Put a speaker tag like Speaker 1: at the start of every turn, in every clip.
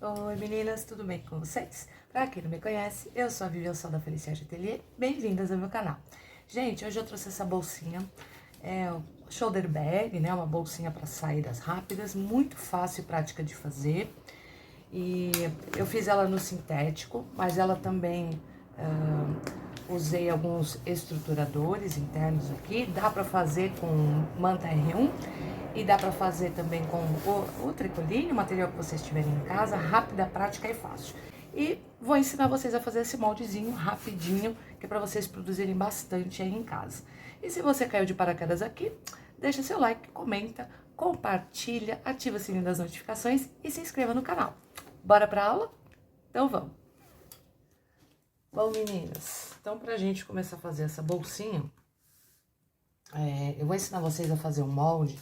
Speaker 1: Oi meninas, tudo bem com vocês? Pra quem não me conhece, eu sou a Vivian Sol da Felicidade Atelier, bem-vindas ao meu canal. Gente, hoje eu trouxe essa bolsinha, o shoulder bag, né, uma bolsinha para saídas rápidas, muito fácil e prática de fazer. E eu fiz ela no sintético, mas ela também usei alguns estruturadores internos aqui. Dá pra fazer com manta R1 e dá pra fazer também com o tricoline, o material que vocês tiverem em casa, rápida, prática e fácil. E vou ensinar vocês a fazer esse moldezinho rapidinho, que é pra vocês produzirem bastante aí em casa. E se você caiu de paraquedas aqui, deixa seu like, comenta, compartilha, ativa o sininho das notificações e se inscreva no canal. Bora pra aula? Então vamos! Bom, meninas, então pra gente começar a fazer essa bolsinha, eu vou ensinar vocês a fazer um molde.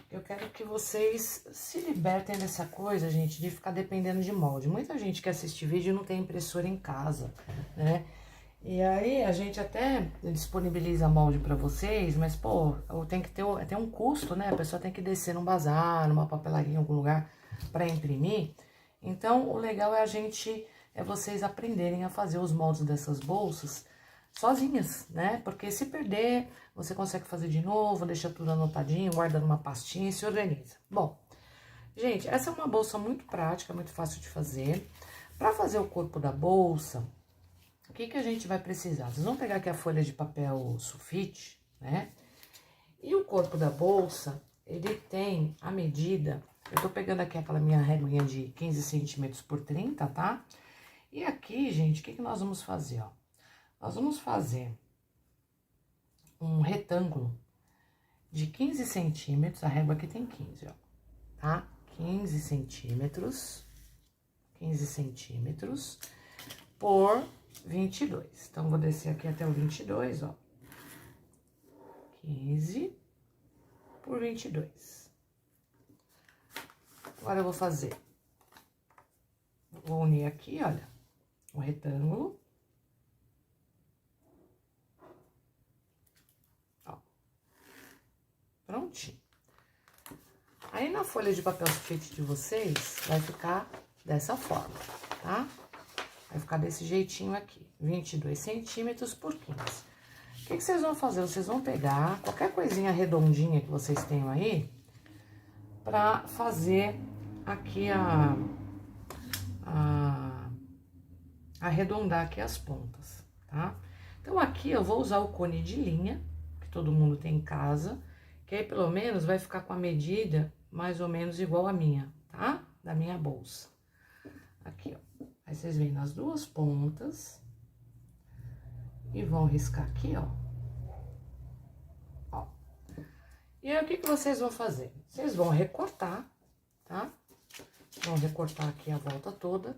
Speaker 1: Eu quero que vocês se libertem dessa coisa, gente, de ficar dependendo de molde. Muita gente que assiste vídeo não tem impressora em casa, né? E aí a gente até disponibiliza molde pra vocês, mas, pô, tem que ter até um custo, né? A pessoa tem que descer num bazar, numa papelaria, em algum lugar pra imprimir. Então, o legal é vocês aprenderem a fazer os moldes dessas bolsas sozinhas, né? Porque se perder, você consegue fazer de novo, deixa tudo anotadinho, guarda numa pastinha e se organiza. Bom, gente, essa é uma bolsa muito prática, muito fácil de fazer. Para fazer o corpo da bolsa, o que a gente vai precisar? Vocês vão pegar aqui a folha de papel sulfite, né? E o corpo da bolsa, ele tem a medida... Eu tô pegando aqui aquela minha reguinha de 15 centímetros por 30, tá? E aqui, gente, o que nós vamos fazer, ó? Nós vamos fazer um retângulo de 15 centímetros, a régua aqui tem 15, ó, tá? 15 centímetros por 22. Então, vou descer aqui até o 22, ó. 15 por 22. Agora, eu vou fazer... Vou unir aqui, olha, o retângulo. Ó. Prontinho. Aí, na folha de papel sulfite de vocês, vai ficar dessa forma, tá? Vai ficar desse jeitinho aqui, 22 centímetros por 15. O que vocês vão fazer? Vocês vão pegar qualquer coisinha redondinha que vocês tenham aí, pra fazer aqui arredondar aqui as pontas, tá? Então, aqui eu vou usar o cone de linha, que todo mundo tem em casa, que aí, pelo menos, vai ficar com a medida mais ou menos igual a minha, tá? Da minha bolsa. Aqui, ó. Aí, vocês vêm nas duas pontas e vão riscar aqui, ó. Ó. E aí, o que vocês vão fazer? Vocês vão recortar, tá? Vão recortar aqui a volta toda.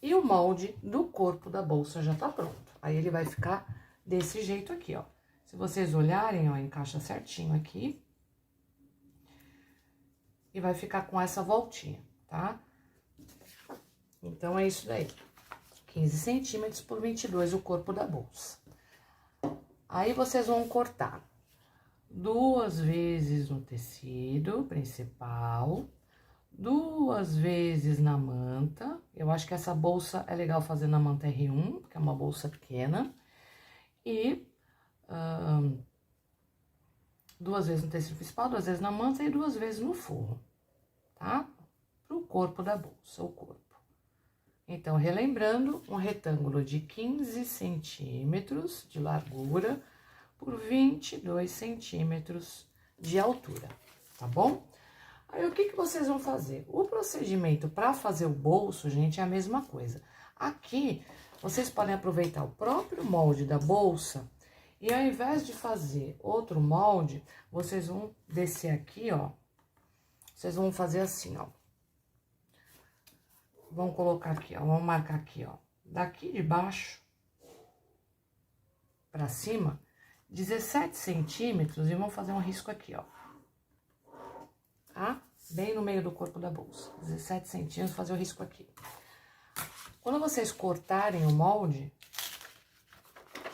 Speaker 1: E o molde do corpo da bolsa já tá pronto. Aí, ele vai ficar desse jeito aqui, ó. Se vocês olharem, ó, encaixa certinho aqui. E vai ficar com essa voltinha, tá? Então, é isso daí. 15 centímetros por 22 o corpo da bolsa. Aí, vocês vão cortar 2 vezes no tecido principal, 2 vezes na manta. Eu acho que essa bolsa é legal fazer na manta R1, porque é uma bolsa pequena. E 2 vezes no tecido principal, 2 vezes na manta e 2 vezes no forro, tá? Pro corpo da bolsa, o corpo. Então, relembrando, um retângulo de 15 centímetros de largura por 22 centímetros de altura, tá bom? Aí, o que vocês vão fazer? O procedimento para fazer o bolso, gente, é a mesma coisa. Aqui, vocês podem aproveitar o próprio molde da bolsa e ao invés de fazer outro molde, vocês vão descer aqui, ó. Vocês vão fazer assim, ó. Vão colocar aqui, ó, vamos marcar aqui, ó, daqui de baixo pra cima, 17 centímetros e vamos fazer um risco aqui, ó, tá? Bem no meio do corpo da bolsa, 17 centímetros, fazer o risco aqui. Quando vocês cortarem o molde,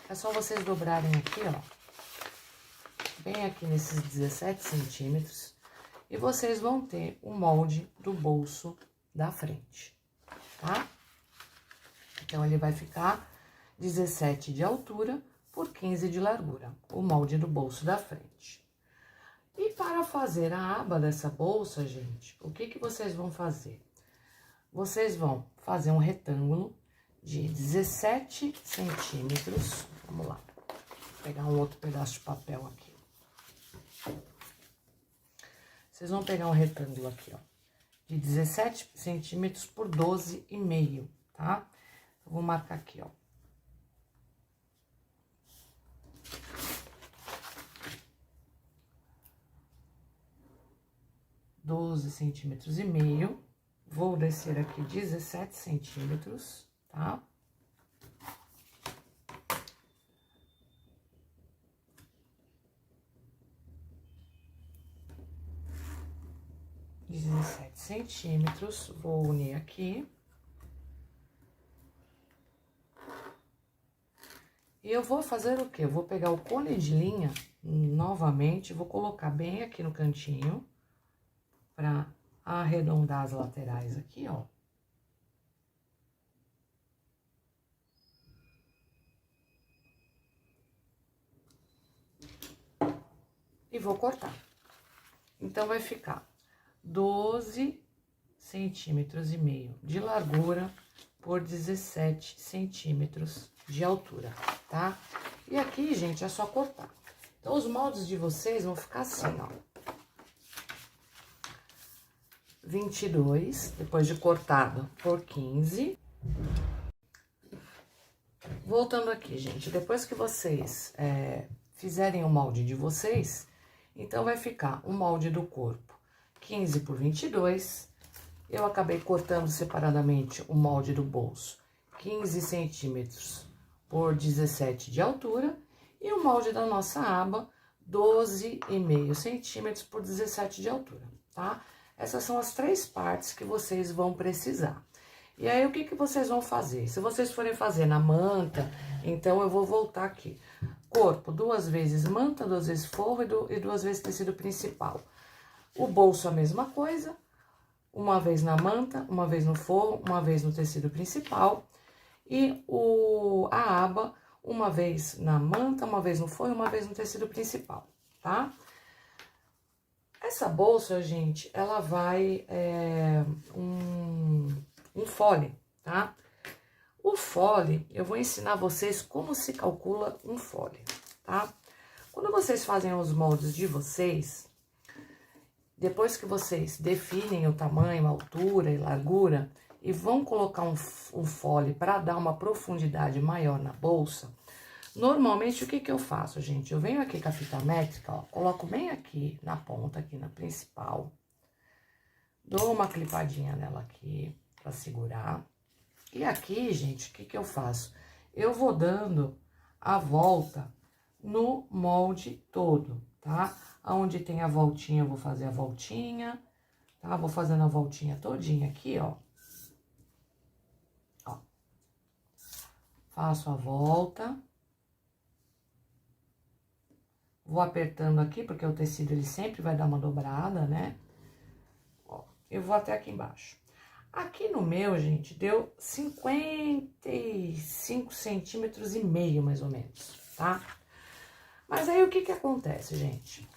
Speaker 1: é só vocês dobrarem aqui, ó, bem aqui nesses 17 centímetros, e vocês vão ter o molde do bolso da frente, tá? Então, ele vai ficar 17 de altura por 15 de largura, o molde do bolso da frente. E para fazer a aba dessa bolsa, gente, o que vocês vão fazer? Vocês vão fazer um retângulo de 17 centímetros. Vamos lá, vou pegar um outro pedaço de papel aqui. Vocês vão pegar um retângulo aqui, ó, de 17 centímetros por 12,5, tá? Eu vou marcar aqui, ó. (12,5 centímetros). Vou descer aqui 17 centímetros, tá? Centímetros, vou unir aqui. E eu vou fazer o quê? Eu vou pegar o cone de linha novamente, vou colocar bem aqui no cantinho, pra arredondar as laterais aqui, ó. E vou cortar. Então, vai ficar 12,5 centímetros de largura por 17 centímetros de altura, tá? E aqui, gente, é só cortar. Então, os moldes de vocês vão ficar assim, ó. 22, depois de cortado, por 15. Voltando aqui, gente, depois que vocês fizerem o molde de vocês, então vai ficar o molde do corpo 15 por 22. Eu acabei cortando separadamente o molde do bolso 15 centímetros por 17 de altura. E o molde da nossa aba 12,5 centímetros por 17 de altura, tá? Essas são as 3 partes que vocês vão precisar. E aí, o que vocês vão fazer? Se vocês forem fazer na manta, então eu vou voltar aqui. Corpo, 2 vezes manta, 2 vezes forro e 2 vezes tecido principal. O bolso, a mesma coisa. Uma vez na manta, uma vez no forro, uma vez no tecido principal. E a aba, uma vez na manta, uma vez no forro e uma vez no tecido principal, tá? Essa bolsa, gente, ela vai um fole, tá? O fole, eu vou ensinar vocês como se calcula um fole, tá? Quando vocês fazem os moldes de vocês, depois que vocês definem o tamanho, a altura e largura, e vão colocar um fole para dar uma profundidade maior na bolsa, normalmente o que eu faço, gente? Eu venho aqui com a fita métrica, ó, coloco bem aqui na ponta, aqui na principal, dou uma clipadinha nela aqui para segurar. E aqui, gente, o que eu faço? Eu vou dando a volta no molde todo, tá? Aonde tem a voltinha, eu vou fazer a voltinha, tá? Vou fazendo a voltinha todinha aqui, ó. Ó. Faço a volta. Vou apertando aqui, porque o tecido, ele sempre vai dar uma dobrada, né? Ó, eu vou até aqui embaixo. Aqui no meu, gente, deu 55 centímetros e meio, mais ou menos, tá? Mas aí, o que acontece, gente?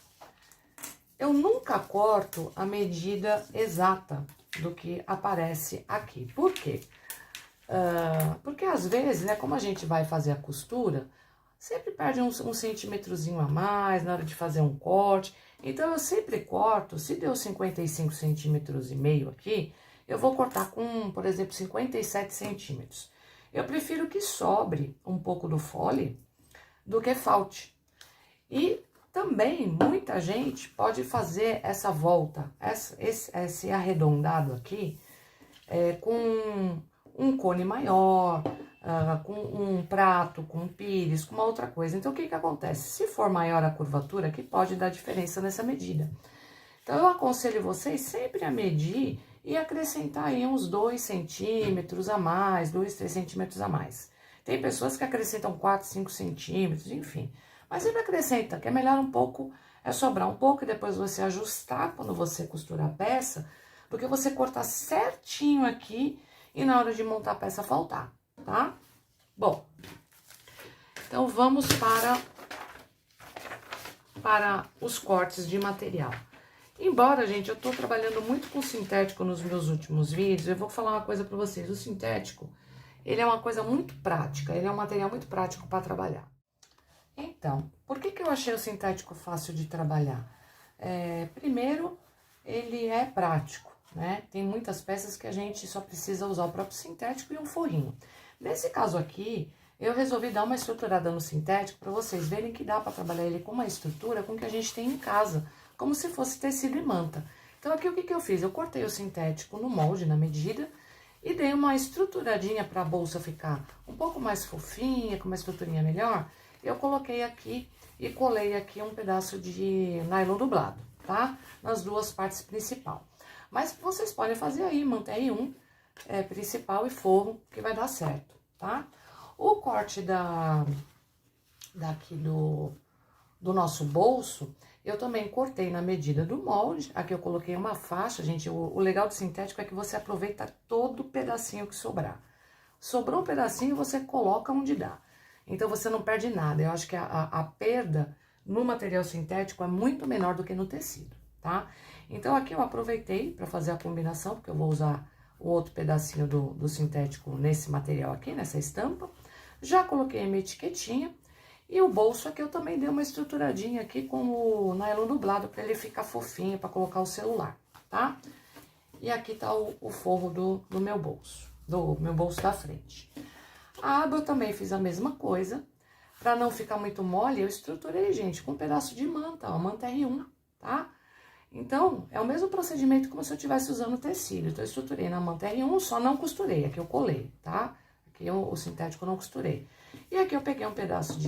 Speaker 1: Eu nunca corto a medida exata do que aparece aqui. Por quê? Porque às vezes, né, como a gente vai fazer a costura, sempre perde um centímetrozinho a mais na hora de fazer um corte. Então, eu sempre corto, se deu 55 centímetros e meio aqui, eu vou cortar com, por exemplo, 57 centímetros. Eu prefiro que sobre um pouco do fole do que falte. E também, muita gente pode fazer essa volta, esse arredondado aqui, com um cone maior, com um prato, com um pires, com uma outra coisa. Então, o que acontece? Se for maior a curvatura aqui, pode dar diferença nessa medida. Então, eu aconselho vocês sempre a medir e acrescentar aí uns 2 centímetros a mais, 2, 3 centímetros a mais. Tem pessoas que acrescentam 4, 5 centímetros, enfim. Mas sempre acrescenta, que é melhor um pouco, sobrar um pouco e depois você ajustar quando você costura a peça, do que você cortar certinho aqui e na hora de montar a peça faltar, tá? Bom, então vamos para os cortes de material. Embora, gente, eu tô trabalhando muito com sintético nos meus últimos vídeos, eu vou falar uma coisa pra vocês. O sintético, ele é uma coisa muito prática, ele é um material muito prático para trabalhar. Então, por que eu achei o sintético fácil de trabalhar? Primeiro, ele é prático, né? Tem muitas peças que a gente só precisa usar o próprio sintético e um forrinho. Nesse caso aqui, eu resolvi dar uma estruturada no sintético para vocês verem que dá para trabalhar ele com uma estrutura com que a gente tem em casa, como se fosse tecido e manta. Então aqui o que eu fiz? Eu cortei o sintético no molde, na medida, e dei uma estruturadinha para a bolsa ficar um pouco mais fofinha, com uma estruturinha melhor. Eu coloquei aqui e colei aqui um pedaço de nylon dublado, tá? Nas duas partes principais. Mas vocês podem fazer aí, mantém um principal e forro, que vai dar certo, tá? O corte daqui do nosso bolso, eu também cortei na medida do molde. Aqui eu coloquei uma faixa, gente. O legal do sintético é que você aproveita todo o pedacinho que sobrar. Sobrou um pedacinho, você coloca onde dá. Então, você não perde nada. Eu acho que a perda no material sintético é muito menor do que no tecido, tá? Então, aqui eu aproveitei para fazer a combinação, porque eu vou usar o outro pedacinho do sintético nesse material aqui, nessa estampa. Já coloquei a minha etiquetinha. E o bolso aqui eu também dei uma estruturadinha aqui com o nylon dublado para ele ficar fofinho, para colocar o celular, tá? E aqui tá o forro do meu bolso da frente. A aba eu também fiz a mesma coisa, para não ficar muito mole, eu estruturei, gente, com um pedaço de manta, ó, manta R1, tá? Então, é o mesmo procedimento como se eu estivesse usando tecido. Então, eu estruturei na manta R1, só não costurei, aqui eu colei, tá? Aqui o sintético eu não costurei. E aqui eu peguei um pedaço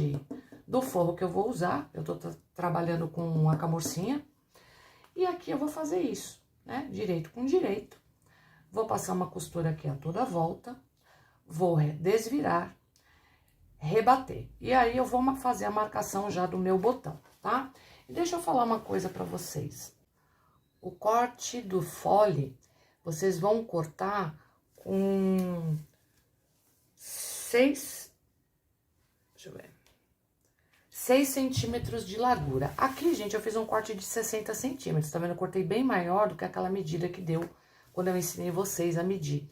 Speaker 1: do forro que eu vou usar, eu tô trabalhando com a camurcinha. E aqui eu vou fazer isso, né? Direito com direito. Vou passar uma costura aqui a toda volta, vou desvirar, rebater. E aí eu vou fazer a marcação já do meu botão, tá? E deixa eu falar uma coisa pra vocês. O corte do fole, vocês vão cortar com 6 centímetros de largura. Aqui, gente, eu fiz um corte de 60 centímetros, tá vendo? Eu cortei bem maior do que aquela medida que deu quando eu ensinei vocês a medir.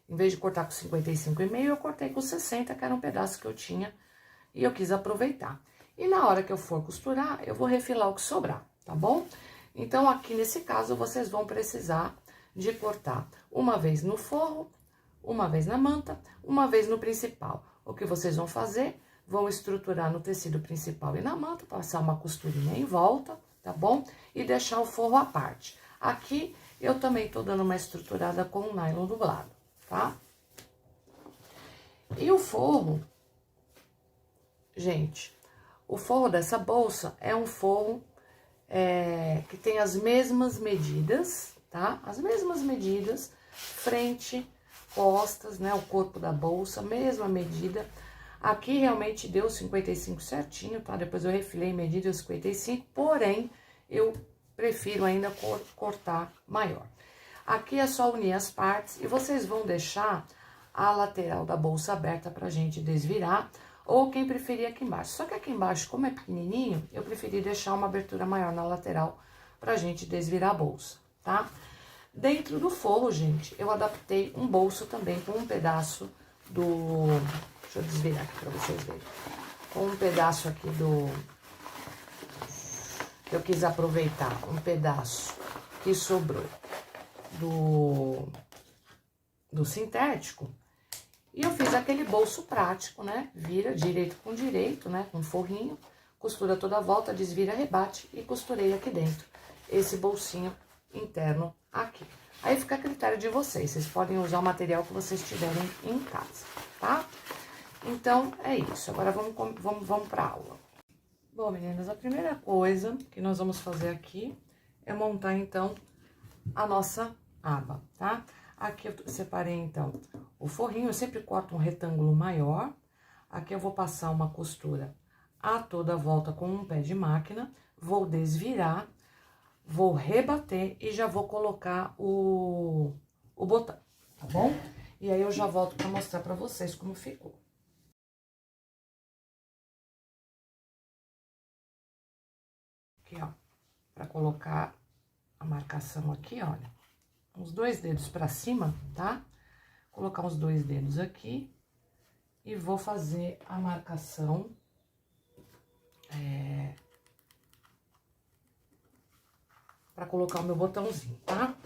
Speaker 1: Em vez de cortar com 55,5, eu cortei com 60, que era um pedaço que eu tinha e eu quis aproveitar. E na hora que eu for costurar, eu vou refilar o que sobrar, tá bom? Então, aqui nesse caso, vocês vão precisar de cortar uma vez no forro, uma vez na manta, uma vez no principal. O que vocês vão fazer? Vão estruturar no tecido principal e na manta, passar uma costurinha em volta, tá bom? E deixar o forro à parte. Aqui, eu também tô dando uma estruturada com o nylon dublado, tá? E o forro, gente, o forro dessa bolsa é um forro que tem as mesmas medidas, tá? As mesmas medidas, frente, costas, né? O corpo da bolsa, mesma medida. Aqui realmente deu 55 certinho, tá? Depois eu refilei medida, deu 55, porém, eu prefiro ainda cortar maior. Aqui é só unir as partes e vocês vão deixar a lateral da bolsa aberta pra gente desvirar, ou quem preferir aqui embaixo. Só que aqui embaixo, como é pequenininho, eu preferi deixar uma abertura maior na lateral pra gente desvirar a bolsa, tá? Dentro do forro, gente, eu adaptei um bolso também com um pedaço do... Deixa eu desvirar aqui pra vocês verem. Com um pedaço aqui eu quis aproveitar um pedaço que sobrou do sintético. E eu fiz aquele bolso prático, né? Vira direito com direito, né? Com forrinho, costura toda a volta, desvira, rebate e costurei aqui dentro esse bolsinho interno aqui. Aí fica a critério de vocês, vocês podem usar o material que vocês tiverem em casa, tá? Então, é isso. Agora vamos pra aula. Bom, meninas, a primeira coisa que nós vamos fazer aqui é montar, então, a nossa aba, tá? Aqui eu separei, então, o forrinho, eu sempre corto um retângulo maior. Aqui eu vou passar uma costura a toda volta com um pé de máquina, vou desvirar, vou rebater e já vou colocar o botão, tá bom? E aí eu já volto pra mostrar pra vocês como ficou. Aqui, ó, pra colocar a marcação aqui, olha, uns 2 dedos pra cima, tá? Colocar uns 2 dedos aqui e vou fazer a marcação pra colocar o meu botãozinho, tá?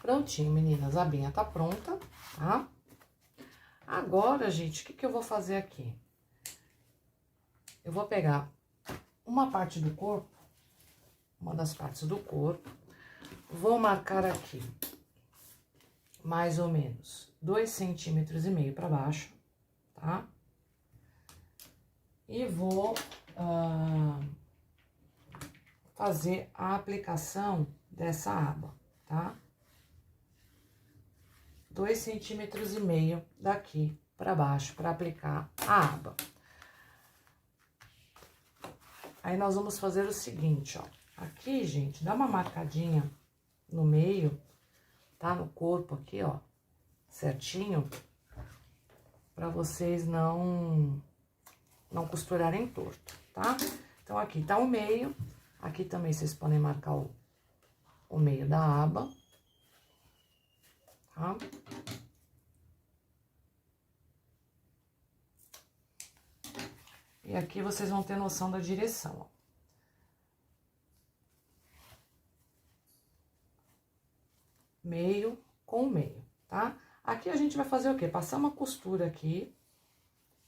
Speaker 1: Prontinho, meninas, a abinha tá pronta, tá? Agora, gente, o que que eu vou fazer aqui? Eu vou pegar uma parte do corpo, uma das partes do corpo, vou marcar aqui mais ou menos 2,5 centímetros para baixo, tá? E vou fazer a aplicação dessa aba, tá? 2,5 centímetros daqui para baixo para aplicar a aba. Aí, nós vamos fazer o seguinte, ó. Aqui, gente, dá uma marcadinha no meio, tá? No corpo aqui, ó, certinho, pra vocês não costurarem torto, tá? Então, aqui tá o meio, aqui também vocês podem marcar o meio da aba, tá? E aqui vocês vão ter noção da direção, ó. Meio com meio, tá? Aqui a gente vai fazer o quê? Passar uma costura aqui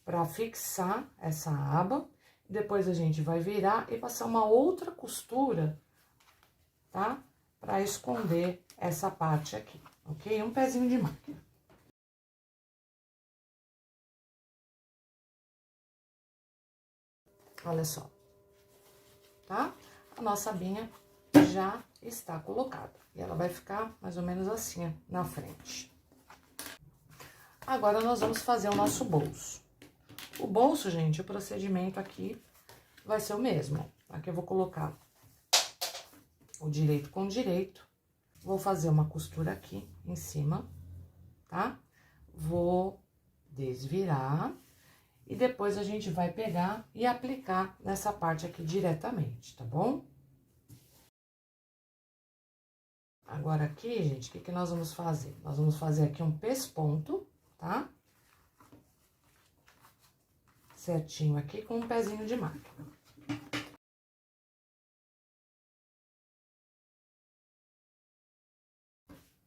Speaker 1: pra fixar essa aba. Depois a gente vai virar e passar uma outra costura, tá? Pra esconder essa parte aqui, ok? Um pezinho de máquina. Olha só, tá? A nossa abinha já está colocada. E ela vai ficar mais ou menos assim, ó, na frente. Agora, nós vamos fazer o nosso bolso. O bolso, gente, o procedimento aqui vai ser o mesmo. Aqui eu vou colocar o direito com direito. Vou fazer uma costura aqui em cima, tá? Vou desvirar. E depois a gente vai pegar e aplicar nessa parte aqui diretamente, tá bom? Agora, aqui, gente, o que que nós vamos fazer? Nós vamos fazer aqui um pesponto, tá? Certinho aqui com um pezinho de máquina.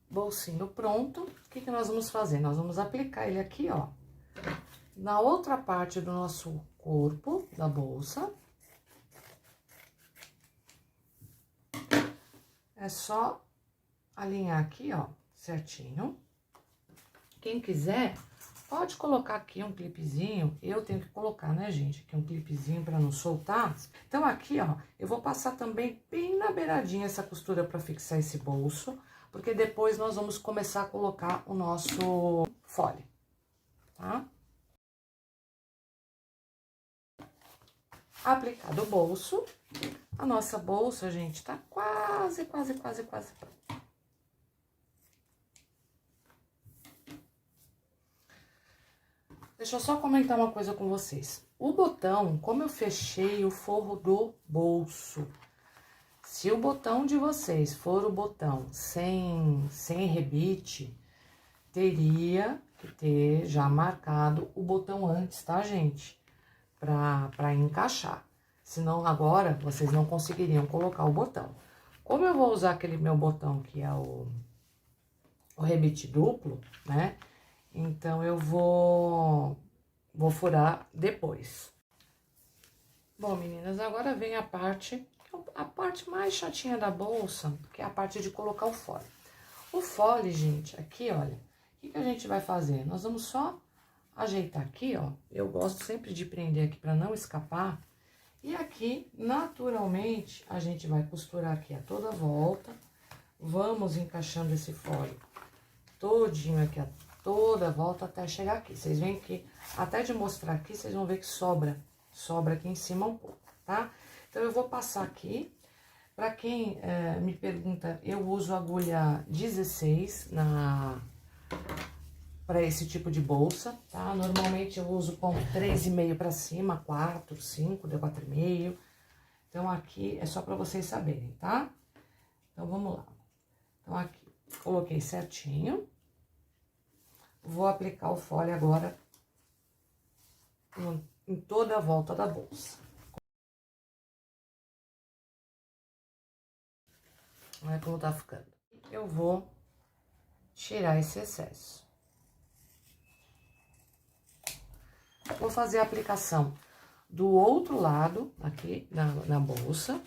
Speaker 1: Bolsinho pronto. O que que nós vamos fazer? Nós vamos aplicar ele aqui, ó, na outra parte do nosso corpo, da bolsa. É só alinhar aqui, ó, certinho. Quem quiser, pode colocar aqui um clipezinho. Eu tenho que colocar, né, gente? Aqui um clipezinho pra não soltar. Então, aqui, ó, eu vou passar também bem na beiradinha essa costura pra fixar esse bolso. Porque depois nós vamos começar a colocar o nosso fole, tá? Aplicado o bolso, a nossa bolsa, gente, tá quase pronta. Deixa eu só comentar uma coisa com vocês. O botão, como eu fechei o forro do bolso, se o botão de vocês for o botão sem rebite, teria que ter já marcado o botão antes, tá, gente? Pra encaixar. Senão, agora, vocês não conseguiriam colocar o botão. Como eu vou usar aquele meu botão que é o rebite duplo, né? Então, eu vou furar depois. Bom, meninas, agora vem a parte mais chatinha da bolsa, que é a parte de colocar o fole. O fole, gente, aqui, olha, o que que a gente vai fazer? Nós vamos só ajeitar aqui, ó. Eu gosto sempre de prender aqui pra não escapar. E aqui, naturalmente, a gente vai costurar aqui a toda volta. Vamos encaixando esse fole todinho aqui toda a volta até chegar aqui. Vocês veem que, até de mostrar aqui, vocês vão ver que sobra aqui em cima um pouco, tá? Então, eu vou passar aqui. Pra quem me pergunta, eu uso agulha 16 para esse tipo de bolsa, tá? Normalmente eu uso ponto 3,5 pra cima, 4, 5, deu 4,5. Então, aqui é só pra vocês saberem, tá? Então, vamos lá. Então, aqui, coloquei certinho. Vou aplicar o fole agora em toda a volta da bolsa. Olha como tá ficando. Eu vou tirar esse excesso. Vou fazer a aplicação do outro lado, aqui na bolsa.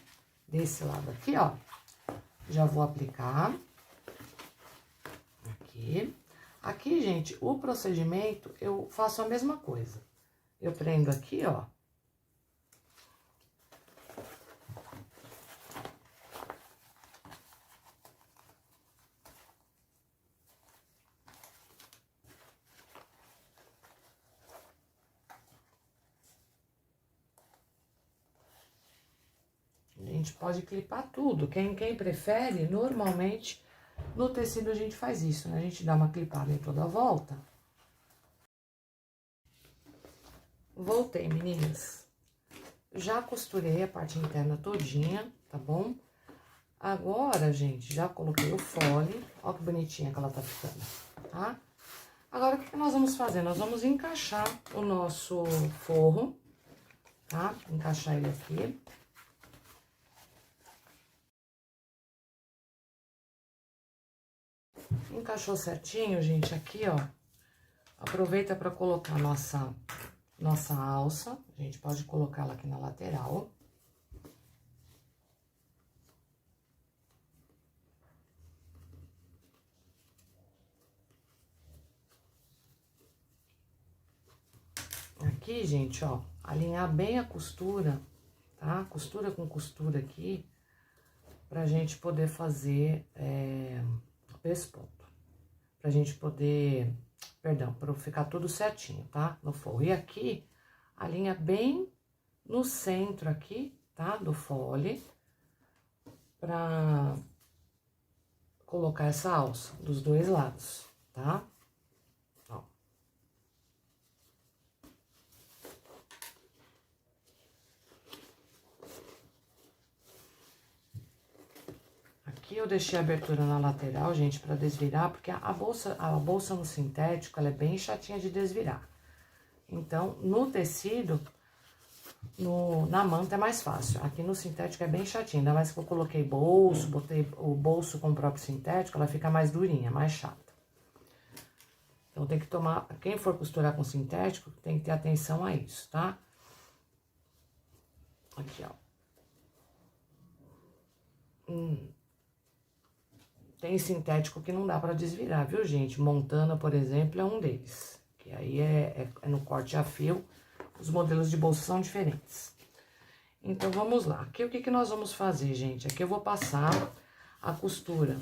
Speaker 1: Desse lado aqui, ó. Já vou aplicar. Aqui. Aqui, gente, o procedimento, eu faço a mesma coisa. Eu prendo aqui, ó. A gente pode clipar tudo. Quem prefere, normalmente, no tecido a gente faz isso, né? A gente dá uma clipada em toda a volta. Voltei, meninas. Já costurei a parte interna todinha, tá bom? Agora, gente, já coloquei o fole. Ó que bonitinha que ela tá ficando, tá? Agora, o que nós vamos fazer? Nós vamos encaixar o nosso forro, tá? Encaixar ele aqui. Encaixou certinho, gente, aqui, ó. Aproveita pra colocar nossa alça. A gente pode colocar ela aqui na lateral. Aqui, gente, ó, alinhar bem a costura, tá? Costura com costura aqui, pra gente poder fazer o pesponto. Pra gente poder, perdão, pra ficar tudo certinho, tá? No forro. E aqui, alinha bem no centro aqui, tá? Do fole, pra colocar essa alça dos dois lados, tá? Ó. Aqui eu deixei a abertura na lateral, gente, pra desvirar, porque a bolsa no sintético, ela é bem chatinha de desvirar. Então, no tecido, na manta é mais fácil. Aqui no sintético é bem chatinho, ainda mais que eu coloquei bolso, botei o bolso com o próprio sintético, ela fica mais durinha, mais chata. Então, tem que tomar, quem for costurar com sintético, tem que ter atenção a isso, tá? Aqui, ó. Tem sintético que não dá pra desvirar, viu, gente? Montana, por exemplo, é um deles. Que aí é no corte a fio, os modelos de bolsa são diferentes. Então, vamos lá. Aqui, o que nós vamos fazer, gente? Aqui eu vou passar a costura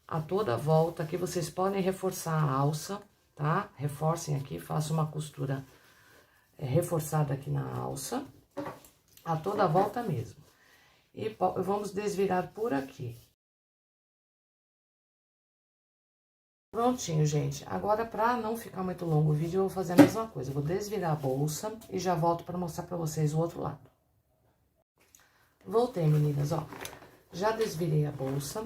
Speaker 1: a toda volta. Aqui vocês podem reforçar a alça, tá? Reforcem aqui, façam uma costura reforçada aqui na alça, a toda volta mesmo. E vamos desvirar por aqui. Prontinho, gente. Agora, pra não ficar muito longo o vídeo, eu vou fazer a mesma coisa. Eu vou desvirar a bolsa e já volto pra mostrar pra vocês o outro lado. Voltei, meninas, ó. Já desvirei a bolsa.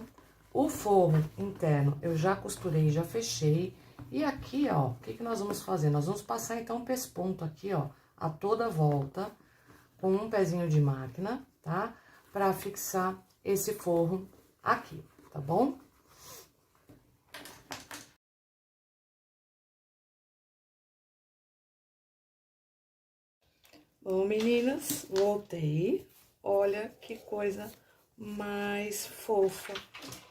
Speaker 1: O forro interno eu já costurei, já fechei. E aqui, ó, o que nós vamos fazer? Nós vamos passar, então, um pesponto aqui, ó, a toda volta, com um pezinho de máquina, tá? Pra fixar esse forro aqui, tá bom? Bom, meninas, voltei. Olha que coisa mais fofa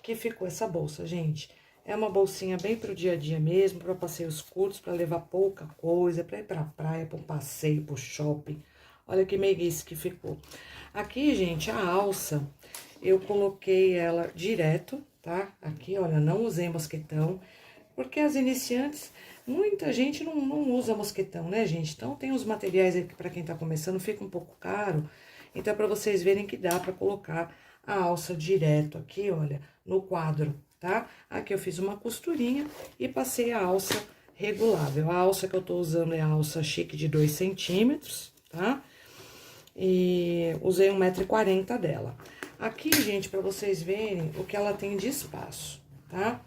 Speaker 1: que ficou essa bolsa, gente. É uma bolsinha bem pro dia a dia mesmo, para passeios curtos, para levar pouca coisa, para ir pra praia, para um passeio, pro shopping. Olha que meiguice que ficou. Aqui, gente, a alça, eu coloquei ela direto, tá? Aqui, olha, não usei mosquetão, porque as iniciantes, Muita gente não usa mosquetão, né, gente? Então, tem os materiais aí que pra quem tá começando fica um pouco caro. Então, é pra vocês verem que dá pra colocar a alça direto aqui, olha, no quadro, tá? Aqui eu fiz uma costurinha e passei a alça regulável. A alça que eu tô usando é a alça chique de 2 centímetros, tá? E usei 1,40 m dela. Aqui, gente, pra vocês verem o que ela tem de espaço, tá?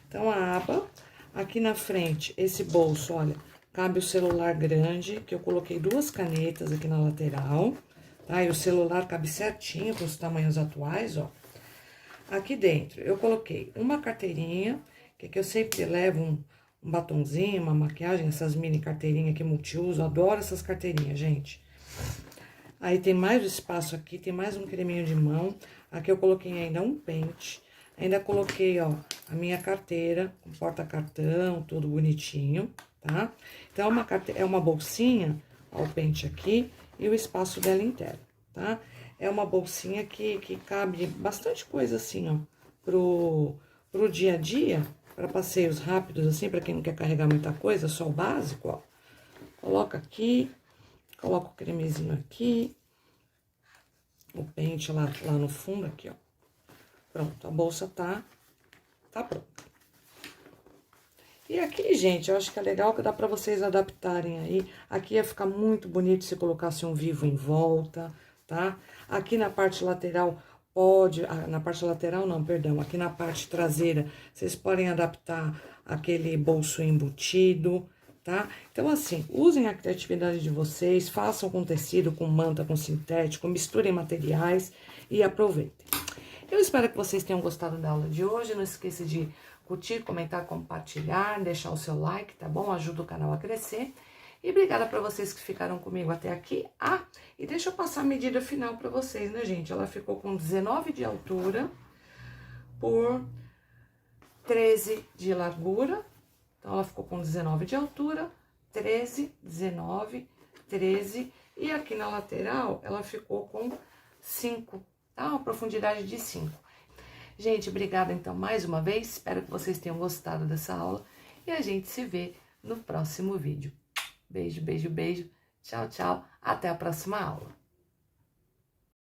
Speaker 1: Então, a aba, aqui na frente, esse bolso, olha, cabe o celular grande, que eu coloquei 2 canetas aqui na lateral, tá? E o celular cabe certinho com os tamanhos atuais, ó. Aqui dentro, eu coloquei uma carteirinha, que aqui eu sempre levo um batonzinho, uma maquiagem, essas mini carteirinhas aqui multiuso, adoro essas carteirinhas, gente. Aí tem mais espaço aqui, tem mais um creminho de mão. Aqui eu coloquei ainda um pente. Ainda coloquei, ó, a minha carteira, com porta-cartão, tudo bonitinho, tá? Então, é uma bolsinha, ó, o pente aqui e o espaço dela inteiro, tá? É uma bolsinha que cabe bastante coisa assim, ó, pro dia a dia, para passeios rápidos, assim, para quem não quer carregar muita coisa, só o básico, ó. Coloca aqui. Coloco o cremezinho aqui, o pente lá no fundo, aqui, ó. Pronto, a bolsa tá pronta. E aqui, gente, eu acho que é legal que dá pra vocês adaptarem aí. Aqui ia ficar muito bonito se colocasse um vivo em volta, tá? Aqui na parte lateral pode... na parte lateral não, perdão. Aqui na parte traseira, vocês podem adaptar aquele bolso embutido, tá? Então, assim, usem a criatividade de vocês, façam com tecido, com manta, com sintético, misturem materiais e aproveitem. Eu espero que vocês tenham gostado da aula de hoje. Não esqueça de curtir, comentar, compartilhar, deixar o seu like, tá bom? Ajuda o canal a crescer. E obrigada para vocês que ficaram comigo até aqui. Ah, e deixa eu passar a medida final para vocês, né, gente? Ela ficou com 19 de altura por 13 de largura. Então, ela ficou com 19 de altura, 13, 19, 13. E aqui na lateral, ela ficou com 5, tá? Uma profundidade de 5. Gente, obrigada então mais uma vez. Espero que vocês tenham gostado dessa aula. E a gente se vê no próximo vídeo. Beijo, beijo, beijo. Tchau, tchau. Até a próxima aula.